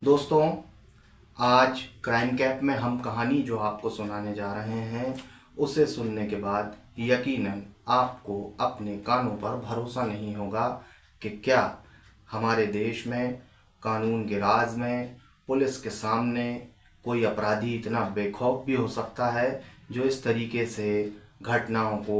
दोस्तों, आज crime cap में हम कहानी जो आपको सुनाने जा रहे हैं उसे सुनने के बाद यकीनन आपको अपने कानों पर भरोसा नहीं होगा कि क्या हमारे देश में कानून के राज में पुलिस के सामने कोई अपराधी इतना बेखौफ भी हो सकता है जो इस तरीके से घटनाओं को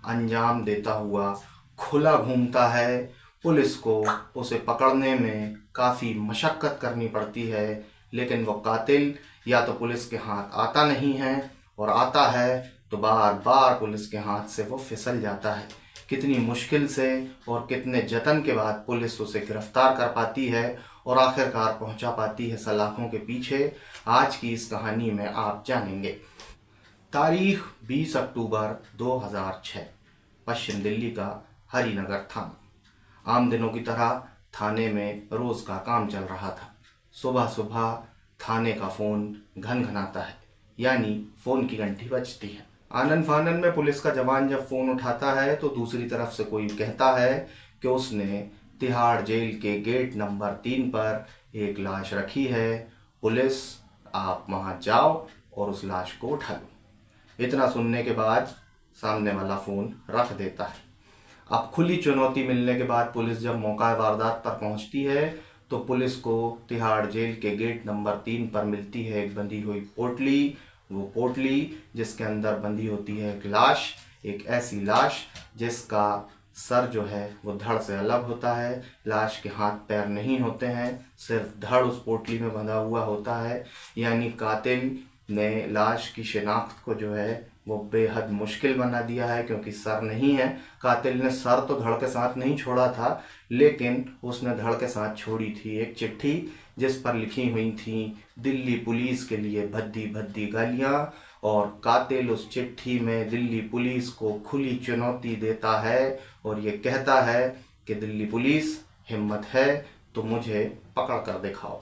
अंजाम देता हुआ खुला घूमता है। पुलिस को उसे पकड़ने में काफ़ी मशक्क़त करनी पड़ती है, लेकिन वो कातिल या तो पुलिस के हाथ आता नहीं है और आता है तो बार बार पुलिस के हाथ से वो फिसल जाता है। कितनी मुश्किल से और कितने जतन के बाद पुलिस उसे गिरफ्तार कर पाती है और आखिरकार पहुंचा पाती है सलाखों के पीछे, आज की इस कहानी में आप जानेंगे। तारीख 20 अक्टूबर 2006, पश्चिम दिल्ली का हरिनगर थाना। आम दिनों की तरह थाने में रोज़ का काम चल रहा था। सुबह सुबह थाने का फ़ोन घनघनाता है, यानी फ़ोन की घंटी बजती है। आनन फानन में पुलिस का जवान जब फ़ोन उठाता है तो दूसरी तरफ से कोई कहता है कि उसने तिहाड़ जेल के गेट नंबर 3 पर एक लाश रखी है, पुलिस आप वहाँ जाओ और उस लाश को उठा लो। इतना सुनने के बाद सामने वाला फ़ोन रख देता है। अब खुली चुनौती मिलने के बाद पुलिस जब मौका वारदात पर पहुंचती है तो पुलिस को तिहाड़ जेल के गेट नंबर 3 पर मिलती है एक बंधी हुई पोटली। वो पोटली जिसके अंदर बंधी होती है एक लाश, एक ऐसी लाश जिसका सर जो है वो धड़ से अलग होता है। लाश के हाथ पैर नहीं होते हैं, सिर्फ धड़ उस पोटली में बंधा हुआ होता है। यानी कातिल ने लाश की शिनाख्त को जो है वो बेहद मुश्किल बना दिया है, क्योंकि सर नहीं है। कातिल ने सर तो धड़ के साथ नहीं छोड़ा था, लेकिन उसने धड़ के साथ छोड़ी थी एक चिट्ठी जिस पर लिखी हुई थी दिल्ली पुलिस के लिए भद्दी भद्दी गालियाँ। और कातिल उस चिट्ठी में दिल्ली पुलिस को खुली चुनौती देता है और ये कहता है कि दिल्ली पुलिस, हिम्मत है तो मुझे पकड़ कर दिखाओ।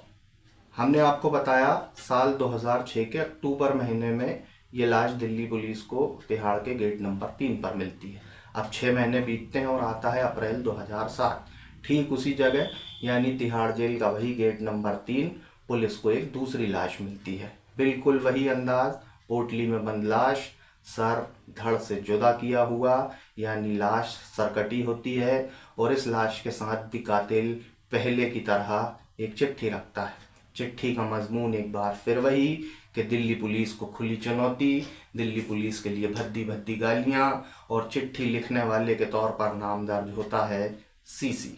हमने आपको बताया साल 2006 के अक्टूबर महीने में ये लाश दिल्ली पुलिस को तिहाड़ के गेट नंबर 3 पर मिलती है। अब 6 महीने बीतते हैं और आता है अप्रैल 2007। ठीक उसी जगह यानी तिहाड़ जेल का वही गेट नंबर 3, पुलिस को एक दूसरी लाश मिलती है। बिल्कुल वही अंदाज, पोटली में बंद लाश, सर धड़ से जुदा किया हुआ, यानी लाश सरकटी होती है। और इस लाश के साथ भी कातिल पहले की तरह एक चिट्ठी रखता है। चिट्ठी का मजमून एक बार फिर वही कि दिल्ली पुलिस को खुली चुनौती, दिल्ली पुलिस के लिए भद्दी भद्दी गालियाँ, और चिट्ठी लिखने वाले के तौर पर नाम दर्ज होता है सीसी।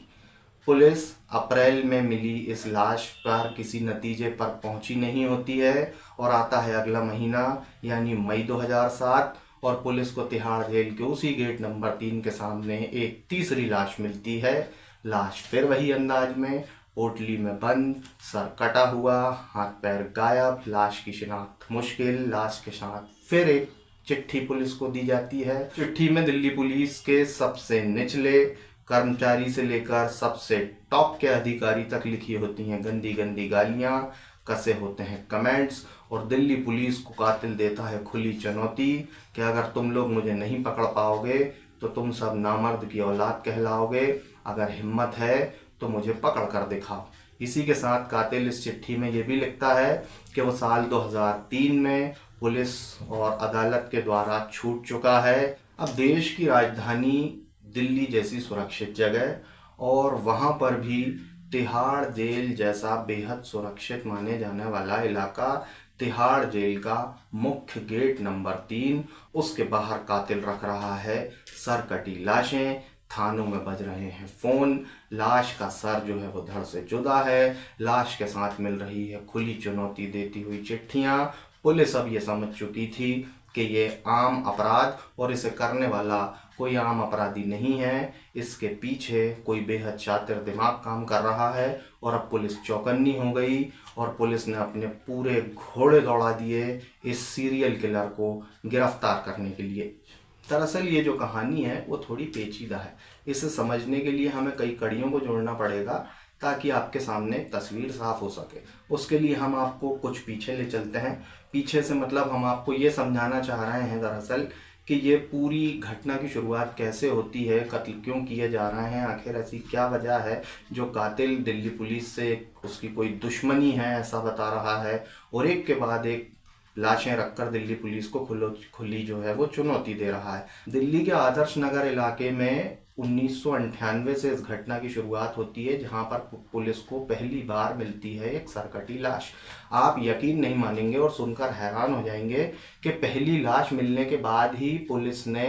पुलिस अप्रैल में मिली इस लाश पर किसी नतीजे पर पहुंची नहीं होती है और आता है अगला महीना यानी मई 2007 और पुलिस को तिहाड़ जेल के उसी गेट नंबर 3 के सामने एक तीसरी लाश मिलती है। लाश फिर वही अंदाज में, पोटली में बंद, सर कटा हुआ, हाथ पैर गायब, लाश की शिनाख्त मुश्किल। लाश के साथ फिर एक चिट्ठी पुलिस को दी जाती है। चिट्ठी में दिल्ली पुलिस के सबसे निचले कर्मचारी से लेकर सबसे टॉप के अधिकारी तक लिखी होती हैं गंदी गंदी गालियां, कसे होते हैं कमेंट्स, और दिल्ली पुलिस को कातिल देता है खुली चुनौती कि अगर तुम लोग मुझे नहीं पकड़ पाओगे तो तुम सब नामर्द की औलाद कहलाओगे, अगर हिम्मत है तो मुझे पकड़ कर दिखाओ। इसी के साथ कातिल इस चिट्ठी में ये भी लिखता है कि वो साल 2003 में पुलिस और अदालत के द्वारा छूट चुका है। अब देश की राजधानी दिल्ली जैसी सुरक्षित जगह और वहाँ पर भी तिहाड़ जेल जैसा बेहद सुरक्षित माने जाने वाला इलाका, तिहाड़ जेल का मुख्य गेट नंबर 3, उसके बाहर कातिल रख रहा है सरकटी लाशें, थानों में बज रहे हैं फ़ोन, लाश का सर जो है वो धड़ से जुदा है, लाश के साथ मिल रही है खुली चुनौती देती हुई चिट्ठियाँ। पुलिस अब ये समझ चुकी थी कि ये आम अपराध और इसे करने वाला कोई आम अपराधी नहीं है, इसके पीछे कोई बेहद शातिर दिमाग काम कर रहा है। और अब पुलिस चौकन्नी हो गई और पुलिस ने अपने पूरे घोड़े दौड़ा दिए इस सीरियल किलर को गिरफ्तार करने के लिए। दरअसल ये जो कहानी है वो थोड़ी पेचीदा है, इसे समझने के लिए हमें कई कड़ियों को जोड़ना पड़ेगा ताकि आपके सामने तस्वीर साफ हो सके। उसके लिए हम आपको कुछ पीछे ले चलते हैं। पीछे से मतलब हम आपको ये समझाना चाह रहे हैं दरअसल कि ये पूरी घटना की शुरुआत कैसे होती है, कत्ल क्यों किए जा रहे हैं, आखिर ऐसी क्या वजह है जो कातिल दिल्ली पुलिस से उसकी कोई दुश्मनी है ऐसा बता रहा है, और एक के बाद एक लाशें रखकर दिल्ली पुलिस को खुली जो है वो चुनौती दे रहा है। दिल्ली के आदर्श नगर इलाके में 1998 से इस घटना की शुरुआत होती है, जहां पर पुलिस को पहली बार मिलती है एक सरकटी लाश। आप यकीन नहीं मानेंगे और सुनकर हैरान हो जाएंगे कि पहली लाश मिलने के बाद ही पुलिस ने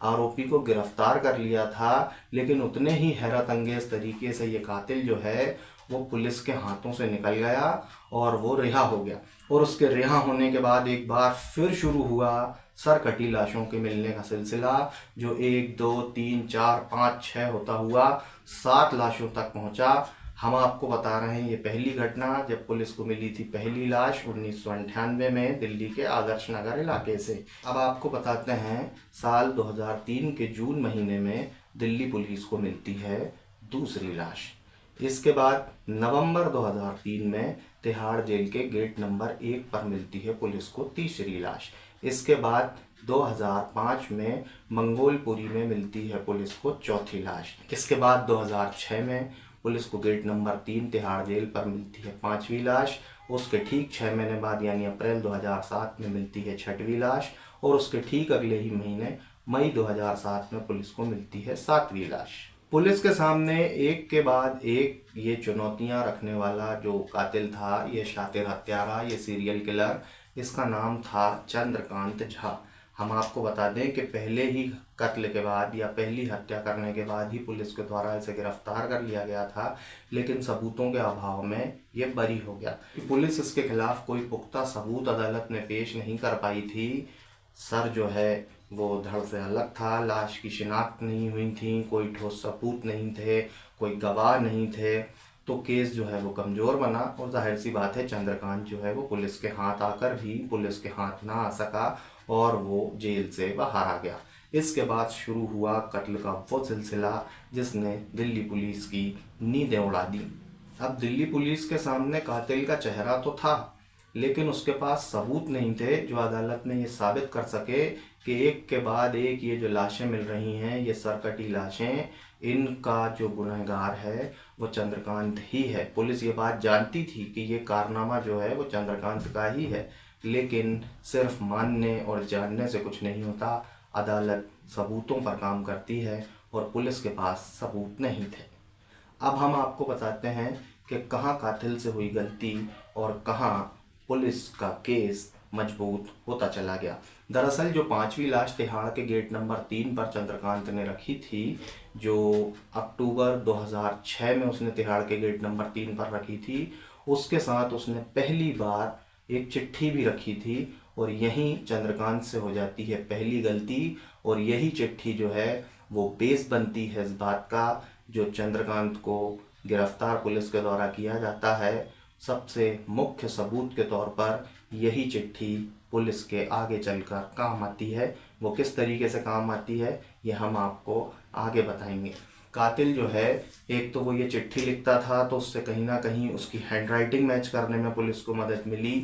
आरोपी को गिरफ्तार कर लिया था, लेकिन उतने ही हैरत अंगेज तरीके से ये कातिल जो है वो पुलिस के हाथों से निकल गया और वो रिहा हो गया। और उसके रिहा होने के बाद एक बार फिर शुरू हुआ सरकटी लाशों के मिलने का सिलसिला, जो 1 2 3 4 5 6 होता हुआ 7 लाशों तक पहुंचा। हम आपको बता रहे हैं ये पहली घटना जब पुलिस को मिली थी पहली लाश 1998 में दिल्ली के आदर्श नगर इलाके से। अब आपको बताते हैं साल 2003 के जून महीने में दिल्ली पुलिस को मिलती है दूसरी लाश। इसके बाद नवंबर 2003 में तिहाड़ जेल के गेट नंबर 1 पर मिलती है पुलिस को तीसरी लाश। इसके बाद 2005 में मंगोलपुरी में मिलती है पुलिस को चौथी लाश। इसके बाद 2006 में पुलिस को गेट नंबर 3 तिहाड़ जेल पर मिलती है 5वीं लाश। उसके ठीक 6 महीने बाद यानी अप्रैल 2007 में मिलती है 6वीं लाश, और उसके ठीक अगले ही महीने मई 2007 में पुलिस को मिलती है 7वीं लाश। पुलिस के सामने एक के बाद एक ये चुनौतियां रखने वाला जो कातिल था, ये शातिर हत्यारा, ये सीरियल किलर, इसका नाम था चंद्रकांत झा। हम आपको बता दें कि पहले ही कत्ल के बाद या पहली हत्या करने के बाद ही पुलिस के द्वारा इसे गिरफ्तार कर लिया गया था, लेकिन सबूतों के अभाव में ये बरी हो गया। पुलिस इसके खिलाफ कोई पुख्ता सबूत अदालत में पेश नहीं कर पाई थी। सर जो है वो धड़ से अलग था, लाश की शिनाख्त नहीं हुई थी, कोई ठोस सबूत नहीं थे, कोई गवाह नहीं थे, तो केस जो है वो कमज़ोर बना। और जाहिर सी बात है चंद्रकांत जो है वो पुलिस के हाथ आकर भी पुलिस के हाथ ना आ सका और वो जेल से बाहर आ गया। इसके बाद शुरू हुआ कत्ल का वो सिलसिला जिसने दिल्ली पुलिस की नींदें उड़ा दी। अब दिल्ली पुलिस के सामने कातिल का चेहरा तो था, लेकिन उसके पास सबूत नहीं थे जो अदालत में ये साबित कर सके कि एक के बाद एक ये जो लाशें मिल रही हैं, ये सरकटी लाशें, इनका जो गुनहगार है वो चंद्रकांत ही है। पुलिस ये बात जानती थी कि ये कारनामा जो है वो चंद्रकांत का ही है, लेकिन सिर्फ मानने और जानने से कुछ नहीं होता। अदालत सबूतों पर काम करती है और पुलिस के पास सबूत नहीं थे। अब हम आपको बताते हैं कि कहाँ कातिल से हुई गलती और कहाँ पुलिस का केस मजबूत होता चला गया। दरअसल जो 5वीं लाश तिहाड़ के गेट नंबर 3 पर चंद्रकांत ने रखी थी, जो अक्टूबर 2006 में उसने तिहाड़ के गेट नंबर 3 पर रखी थी, उसके साथ उसने पहली बार एक चिट्ठी भी रखी थी, और यहीं चंद्रकांत से हो जाती है पहली गलती। और यही चिट्ठी जो है वो बेस बनती है इस बात का जो चंद्रकांत को गिरफ्तार पुलिस के द्वारा किया जाता है। सबसे मुख्य सबूत के तौर पर यही चिट्ठी पुलिस के आगे चलकर काम आती है। वो किस तरीके से काम आती है ये हम आपको आगे बताएंगे। कातिल जो है, एक तो वो ये चिट्ठी लिखता था तो उससे कहीं ना कहीं उसकी हैंडराइटिंग मैच करने में पुलिस को मदद मिली।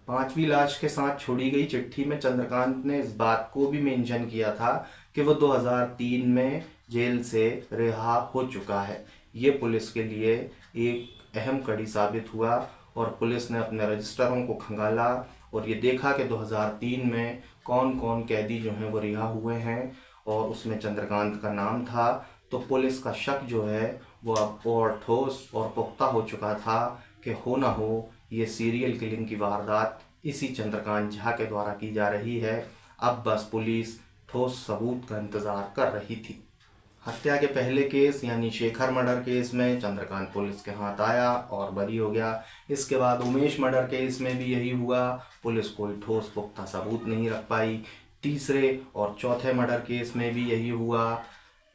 5वीं लाश के साथ छोड़ी गई चिट्ठी में चंद्रकांत ने इस बात को भी मेंशन किया था कि वो 2003 में जेल से रिहा हो चुका है। ये पुलिस के लिए एक अहम कड़ी साबित हुआ और पुलिस ने अपने रजिस्टरों को खंगाला और ये देखा कि 2003 में कौन कौन कैदी जो हैं वो रिहा हुए हैं, और उसमें चंद्रकांत का नाम था। तो पुलिस का शक जो है वो अब और ठोस और पुख्ता हो चुका था कि हो ना हो ये सीरियल किलिंग की वारदात इसी चंद्रकांत झा के द्वारा की जा रही है। अब बस पुलिस ठोस सबूत का इंतज़ार कर रही थी। हत्या के पहले केस यानी शेखर मर्डर केस में चंद्रकांत पुलिस के हाथ आया और बरी हो गया। इसके बाद उमेश मर्डर केस में भी यही हुआ, पुलिस कोई ठोस पुख्ता सबूत नहीं रख पाई। तीसरे और चौथे मर्डर केस में भी यही हुआ।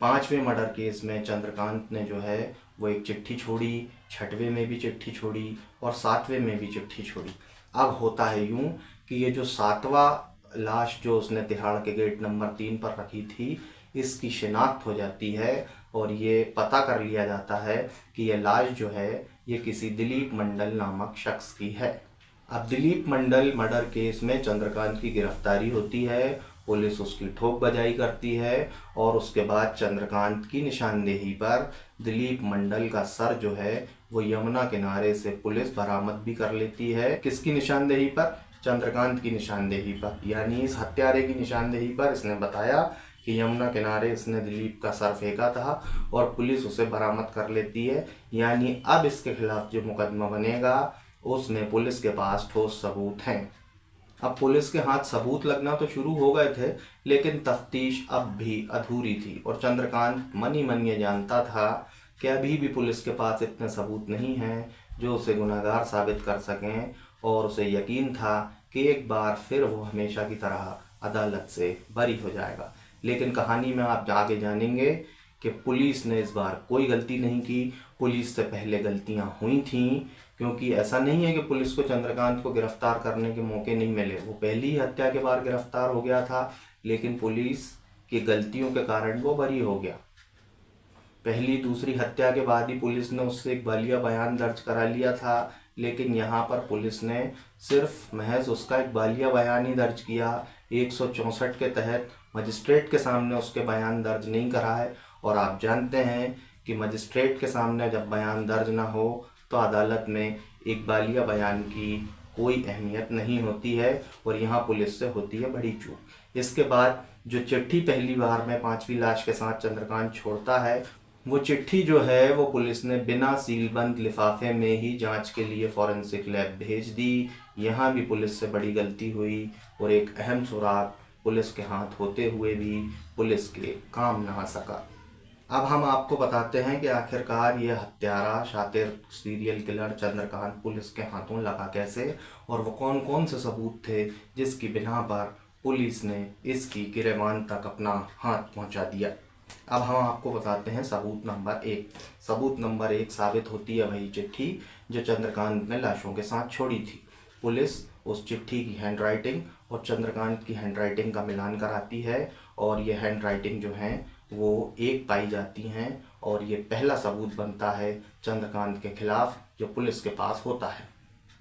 5वें मर्डर केस में चंद्रकांत ने जो है वो एक चिट्ठी छोड़ी, 6वें में भी चिट्ठी छोड़ी और 7वें में भी चिट्ठी छोड़ी। अब होता है यूँ कि ये जो 7वां लाश जो उसने तिहाड़ के गेट नंबर 3 पर रखी थी, इसकी शिनाख्त हो जाती है और ये पता कर लिया जाता है कि ये लाश जो है ये किसी दिलीप मंडल नामक शख्स की है। अब दिलीप मंडल मर्डर केस में चंद्रकांत की गिरफ्तारी होती है पुलिस उसकी ठोक बजाई करती है और उसके बाद चंद्रकांत की निशानदेही पर दिलीप मंडल का सर जो है वो यमुना किनारे से पुलिस बरामद भी कर लेती है। किसकी निशानदेही पर? चंद्रकांत की निशानदेही पर, यानी इस हत्यारे की निशानदेही पर इसने बताया कि यमुना किनारे इसने दिलीप का सर फेंका था और पुलिस उसे बरामद कर लेती है। यानी अब इसके खिलाफ जो मुकदमा बनेगा उसमें पुलिस के पास ठोस सबूत हैं। अब पुलिस के हाथ सबूत लगना तो शुरू हो गए थे, लेकिन तफ्तीश अब भी अधूरी थी और चंद्रकांत मन ही मन ये जानता था कि अभी भी पुलिस के पास इतने सबूत नहीं हैं जो उसे गुनहगार साबित कर सकें, और उसे यकीन था कि एक बार फिर वो हमेशा की तरह अदालत से बरी हो जाएगा। लेकिन कहानी में आप आगे जानेंगे कि पुलिस ने इस बार कोई गलती नहीं की। पुलिस से पहले गलतियां हुई थीं, क्योंकि ऐसा नहीं है कि पुलिस को चंद्रकांत को गिरफ्तार करने के मौके नहीं मिले। वो पहली ही हत्या के बाद गिरफ्तार हो गया था, लेकिन पुलिस की गलतियों के कारण वो बरी हो गया। पहली दूसरी हत्या के बाद ही पुलिस ने उससे एक बालिया बयान दर्ज करा लिया था, लेकिन यहाँ पर पुलिस ने सिर्फ महज उसका एक बालिया बयान ही दर्ज किया। 164 के तहत मजिस्ट्रेट के सामने उसके बयान दर्ज नहीं करा है, और आप जानते हैं कि मजिस्ट्रेट के सामने जब बयान दर्ज ना हो तो अदालत में एक बालिया बयान की कोई अहमियत नहीं होती है, और यहाँ पुलिस से होती है बड़ी चूक। इसके बाद जो चिट्ठी पहली बार में 5वीं लाश के साथ चंद्रकांत छोड़ता है, वो चिट्ठी जो है वो पुलिस ने बिना सीलबंद लिफाफे में ही जांच के लिए फॉरेंसिक लैब भेज दी। यहाँ भी पुलिस से बड़ी गलती हुई और एक अहम सुराग पुलिस के हाथ होते हुए भी पुलिस के काम ना आ सका। अब हम आपको बताते हैं कि आखिरकार ये हत्यारा शातिर सीरियल किलर चंद्रकांत पुलिस के हाथों लगा कैसे, और वो कौन कौन से सबूत थे जिसकी बिना पर पुलिस ने इसकी गिरफ्तारी तक अपना हाथ पहुंचा दिया। अब हम आपको बताते हैं सबूत नंबर 1। सबूत नंबर 1 साबित होती है वही चिट्ठी जो चंद्रकांत ने लाशों के साथ छोड़ी थी। पुलिस उस चिट्ठी की हैंडराइटिंग और चंद्रकांत की हैंडराइटिंग का मिलान कराती है, और ये हैंडराइटिंग जो है वो एक पाई जाती हैं, और ये पहला सबूत बनता है चंद्रकांत के खिलाफ जो पुलिस के पास होता है।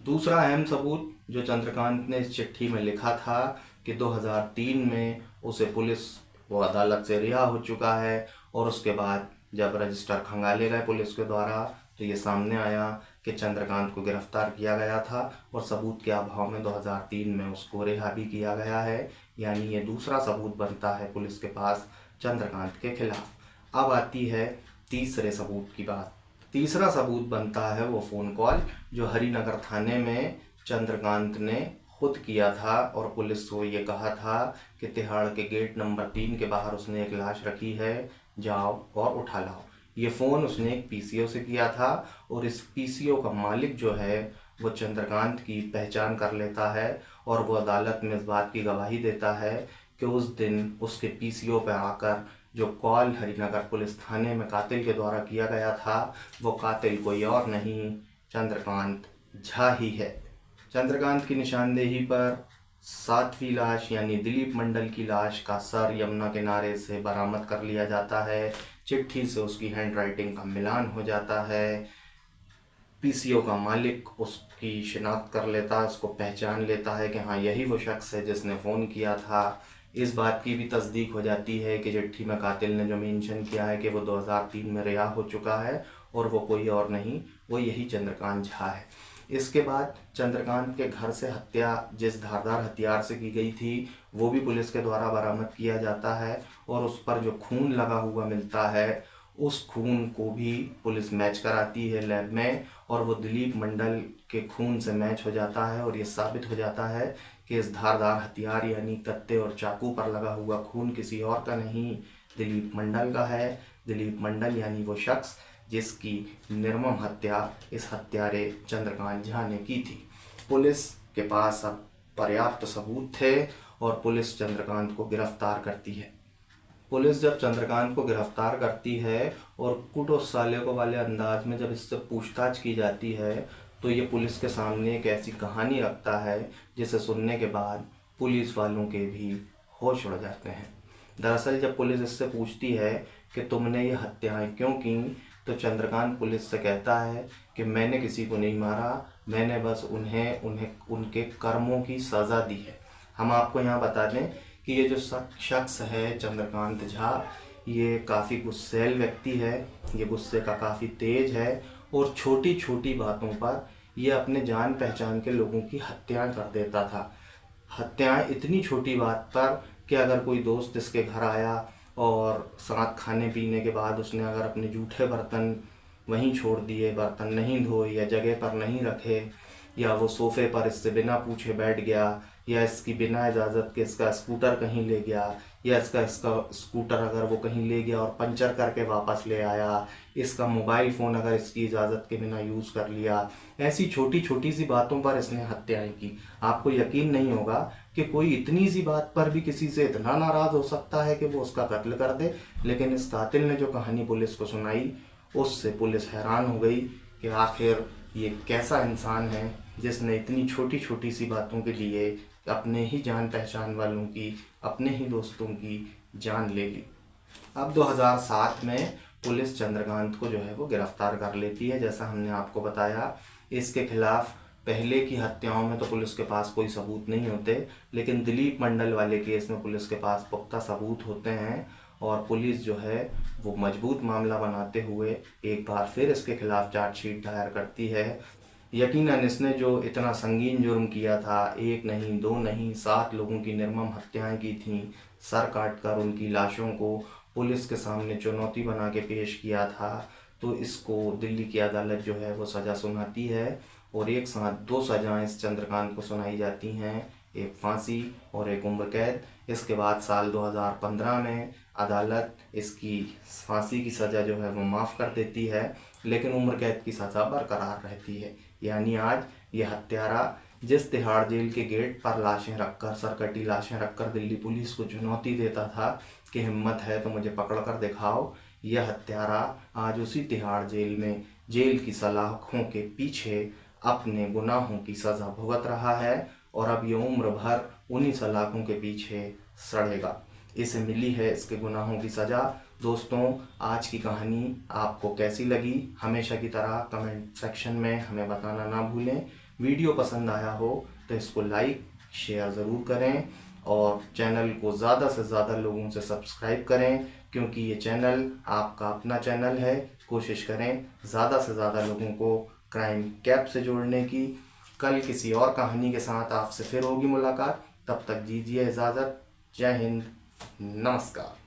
दूसरा अहम सबूत जो चंद्रकांत ने इस चिट्ठी में लिखा था कि 2003 में उसे पुलिस वो अदालत से रिहा हो चुका है, और उसके बाद जब रजिस्टर खंगाले गए पुलिस के द्वारा तो ये सामने आया कि चंद्रकांत को गिरफ्तार किया गया था और सबूत के अभाव में 2003 में उसको रिहा भी किया गया है। यानी ये दूसरा सबूत बनता है पुलिस के पास चंद्रकांत के खिलाफ। अब आती है तीसरे सबूत की बात। तीसरा सबूत बनता है वो फ़ोन कॉल जो हरिनगर थाने में चंद्रकांत ने खुद किया था, और पुलिस को ये कहा था कि तिहाड़ के गेट नंबर 3 के बाहर उसने एक लाश रखी है, जाओ और उठा लाओ। ये फ़ोन उसने एक पीसीओ से किया था, और इस पीसीओ का मालिक जो है वो चंद्रकांत की पहचान कर लेता है, और वो अदालत में इस बात की गवाही देता है कि उस दिन उसके पीसीओ पर आकर जो कॉल हरिनगर पुलिस थाने में कातिल के द्वारा किया गया था वो कातिल कोई और नहीं चंद्रकांत झा ही है। चंद्रकांत की निशानदेही पर 7वीं लाश यानी दिलीप मंडल की लाश का सर यमुना किनारे से बरामद कर लिया जाता है। चिट्ठी से उसकी हैंडराइटिंग का मिलान हो जाता है। पीसीओ का मालिक उसकी शिनाख्त कर लेता है, उसको पहचान लेता है कि हाँ यही वो शख्स है जिसने फ़ोन किया था। इस बात की भी तस्दीक हो जाती है कि चिट्ठी में कातिल ने जो मेंशन किया है कि वो 2003 में रिहा हो चुका है, और वो कोई और नहीं, वो यही चंद्रकांत झा है। इसके बाद चंद्रकांत के घर से हत्या जिस धारदार हथियार से की गई थी वो भी पुलिस के द्वारा बरामद किया जाता है, और उस पर जो खून लगा हुआ मिलता है उस खून को भी पुलिस मैच कराती है लैब में, और वो दिलीप मंडल के खून से मैच हो जाता है, और ये साबित हो जाता है कि इस धारदार हथियार यानी कत्ते और चाकू पर लगा हुआ खून किसी और का नहीं, दिलीप मंडल का है। दिलीप मंडल यानी वो शख्स जिसकी निर्मम हत्या इस हत्यारे चंद्रकांत झा ने की थी। पुलिस के पास अब पर्याप्त सबूत थे और पुलिस चंद्रकांत को गिरफ्तार करती है। पुलिस जब चंद्रकांत को गिरफ्तार करती है और कुटो साले को वाले अंदाज में जब इससे पूछताछ की जाती है तो ये पुलिस के सामने एक ऐसी कहानी रखता है जिसे सुनने के बाद पुलिस वालों के भी होश उड़ जाते हैं। दरअसल जब पुलिस इससे पूछती है कि तुमने ये हत्याएं क्यों की, तो चंद्रकांत पुलिस से कहता है कि मैंने किसी को नहीं मारा, मैंने बस उन्हें उनके कर्मों की सज़ा दी है। हम आपको यहाँ बता दें कि ये जो शख्स है चंद्रकांत झा, ये काफ़ी गुस्सैल व्यक्ति है, ये गुस्से का काफ़ी तेज है और छोटी छोटी बातों पर ये अपने जान पहचान के लोगों की हत्याएं कर देता था। हत्याएं इतनी छोटी बात पर कि अगर कोई दोस्त इसके घर आया और साथ खाने पीने के बाद उसने अगर अपने जूठे बर्तन वहीं छोड़ दिए, बर्तन नहीं धोए या जगह पर नहीं रखे, या वो सोफ़े पर इससे बिना पूछे बैठ गया, या इसकी बिना इजाज़त के इसका स्कूटर कहीं ले गया, या इसका स्कूटर अगर वो कहीं ले गया और पंचर करके वापस ले आया, इसका मोबाइल फ़ोन अगर इसकी इजाज़त के बिना यूज़ कर लिया, ऐसी छोटी छोटी सी बातों पर इसने हत्याएं की। आपको यकीन नहीं होगा कि कोई इतनी सी बात पर भी किसी से इतना नाराज़ हो सकता है कि वो उसका कत्ल कर दे। लेकिन इस कातिल ने जो कहानी पुलिस को सुनाई, उससे पुलिस हैरान हो गई कि आखिर ये कैसा इंसान है जिसने इतनी छोटी छोटी सी बातों के लिए अपने ही जान पहचान वालों की, अपने ही दोस्तों की जान ले ली। अब 2007 में पुलिस चंद्रकांत को जो है वो गिरफ्तार कर लेती है। जैसा हमने आपको बताया, इसके खिलाफ पहले की हत्याओं में तो पुलिस के पास कोई सबूत नहीं होते, लेकिन दिलीप मंडल वाले केस में पुलिस के पास पुख्ता सबूत होते हैं और पुलिस जो है वो मजबूत मामला बनाते हुए एक बार फिर इसके खिलाफ चार्जशीट दायर करती है। यकीनन इसने जो इतना संगीन जुर्म किया था, एक नहीं, दो नहीं, 7 लोगों की निर्मम हत्याएं की थीं, सर काटकर उनकी लाशों को पुलिस के सामने चुनौती बना के पेश किया था, तो इसको दिल्ली की अदालत जो है वो सज़ा सुनाती है और एक साथ 2 सज़ाएं इस चंद्रकांत को सुनाई जाती हैं, एक फांसी और एक उम्र कैद। इसके बाद साल 2015 में अदालत इसकी फांसी की सज़ा जो है वो माफ़ कर देती है, लेकिन उम्र कैद की सज़ा बरकरार रहती है। यानी आज ये हत्यारा जिस तिहाड़ जेल के गेट पर लाशें रखकर, सरकटी लाशें रखकर दिल्ली पुलिस को चुनौती देता था कि हिम्मत है तो मुझे पकड़ कर दिखाओ, यह हत्यारा आज उसी तिहाड़ जेल में जेल की सलाखों के पीछे अपने गुनाहों की सज़ा भुगत रहा है और अब ये उम्र भर उन्हीं सलाखों के पीछे सड़ेगा। इसे मिली है इसके गुनाहों की सज़ा। दोस्तों, आज की कहानी आपको कैसी लगी, हमेशा की तरह कमेंट सेक्शन में हमें बताना ना भूलें। वीडियो पसंद आया हो तो इसको लाइक शेयर ज़रूर करें और चैनल को ज़्यादा से ज़्यादा लोगों से सब्सक्राइब करें, क्योंकि ये चैनल आपका अपना चैनल है। कोशिश करें ज़्यादा से ज़्यादा लोगों को क्राइम कैप से जोड़ने की। कल किसी और कहानी के साथ आपसे फिर होगी मुलाकात, तब तक दीजिए इजाज़त। जय हिंद, नमस्कार।